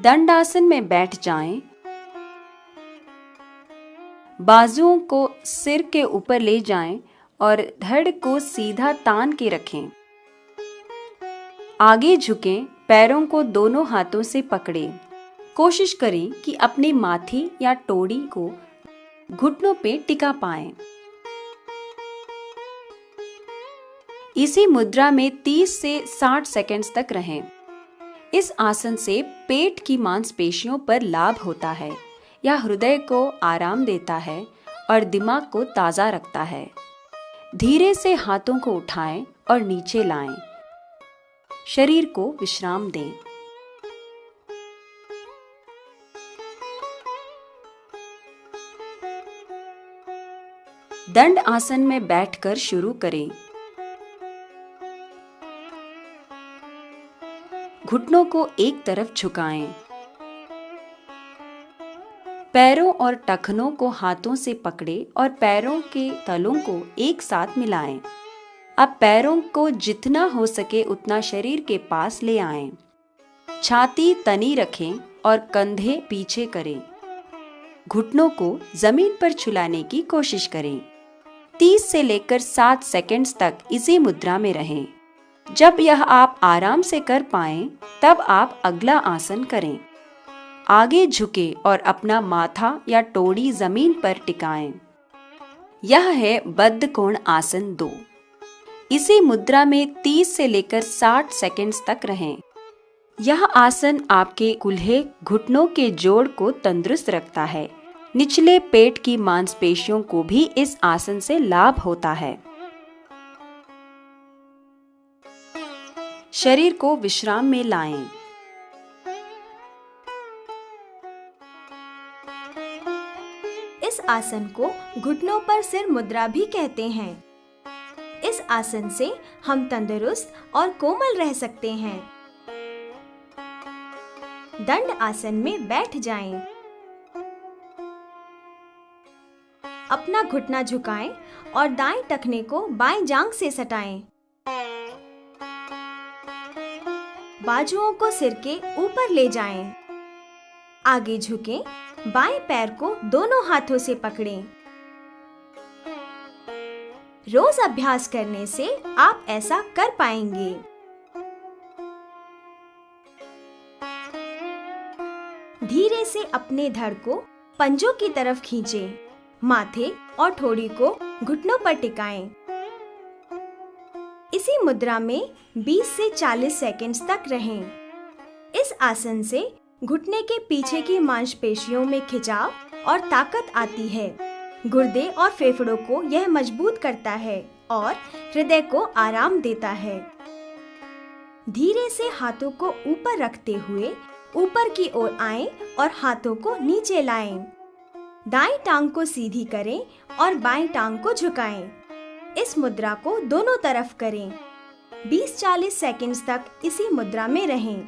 दंडासन में बैठ जाएं। बाजुओं को सिर के ऊपर ले जाएं और धड़ को सीधा तान के रखें। आगे झुकें, पैरों को दोनों हाथों से पकड़ें। कोशिश करें कि अपने माथे या टोड़ी को घुटनों पे टिका पाएं। इसी मुद्रा में 30 से 60 सेकंड्स तक रहें। इस आसन से पेट की मांसपेशियों पर लाभ होता है। यह हृदय को आराम देता है और दिमाग को ताज़ा रखता है। धीरे से हाथों को उठाएं और नीचे लाएं। शरीर को विश्राम दें। दंड आसन में बैठकर शुरू करें। घुटनों को एक तरफ झुकाएं। पैरों और टखनों को हाथों से पकड़े और पैरों के तलों को एक साथ मिलाएं। अब पैरों को जितना हो सके उतना शरीर के पास ले आएं। छाती तनी रखें और कंधे पीछे करें। घुटनों को जमीन पर छुलाने की कोशिश करें। 30 से लेकर 60 सेकंड्स तक इसी मुद्रा में रहें। जब यह आप आराम से कर पाएं, तब आप अगला आसन करें। आगे झुके और अपना माथा या टोड़ी जमीन पर टिकाएं। यह है बद्ध कोण आसन 2। इसी मुद्रा में 30 से लेकर 60 सेकंड्स तक रहें। यह आसन आपके कूल्हे घुटनों के जोड़ को तंदुरुस्त रखता है। निचले पेट की मांसपेशियों को भी इस आसन से लाभ होता है। शरीर को विश्राम में लाएं। इस आसन को घुटनों पर सिर मुद्रा भी कहते हैं। इस आसन से हम तंदुरुस्त और कोमल रह सकते हैं। दंड आसन में बैठ जाएं। अपना घुटना झुकाएं और दाएं टखने को बाएं जांघ से सटाएं। बाजुओं को सिर के ऊपर ले जाएं। आगे झुकें, बाएं पैर को दोनों हाथों से पकड़ें। रोज अभ्यास करने से आप ऐसा कर पाएंगे। धीरे से अपने धड़ को पंजों की तरफ खींचें। माथे और ठोड़ी को घुटनों पर टिकाएं। इसी मुद्रा में 20 से 40 सेकंड्स तक रहें। इस आसन से घुटने के पीछे की मांसपेशियों में खिंचाव और ताकत आती है। गुर्दे और फेफड़ों को यह मजबूत करता है और हृदय को आराम देता है। धीरे से हाथों को ऊपर रखते हुए ऊपर की ओर आएं और हाथों को नीचे लाएं। दाएं टांग को सीधी करें और बाएं टांग को झुकाएं। इस मुद्रा को दोनों तरफ करें। 20-40 सेकंड्स तक इसी मुद्रा में रहें।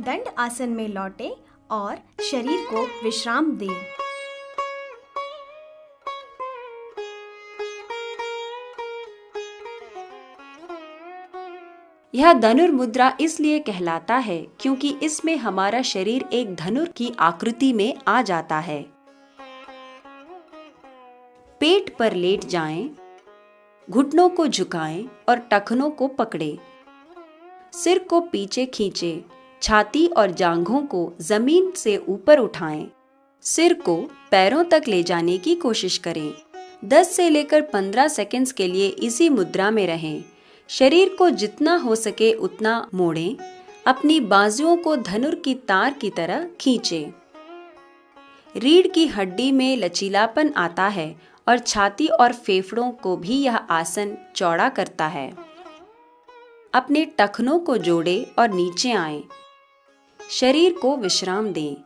दंड आसन में लौटें और शरीर को विश्राम दें। यह धनुर्मुद्रा इसलिए कहलाता है क्योंकि इसमें हमारा शरीर एक धनुर की आकृति में आ जाता है। पेट पर लेट जाएं, घुटनों को झुकाएं और टखनों को पकड़ें। सिर को पीछे खींचें, छाती और जांघों को जमीन से ऊपर उठाएं। सिर को पैरों तक ले जाने की कोशिश करें। 10 से लेकर 15 सेकंड्स के लिए इसी मुद्रा में रहें। शरीर को जितना हो सके उतना मोड़ें। अपनी बाजुओं को धनुर की तार की तरह खींचें। रीढ़ की हड्डी में लचीलापन आता है और छाती और फेफड़ों को भी यह आसन चौड़ा करता है। अपने टखनों को जोड़ें और नीचे आएं। शरीर को विश्राम दें।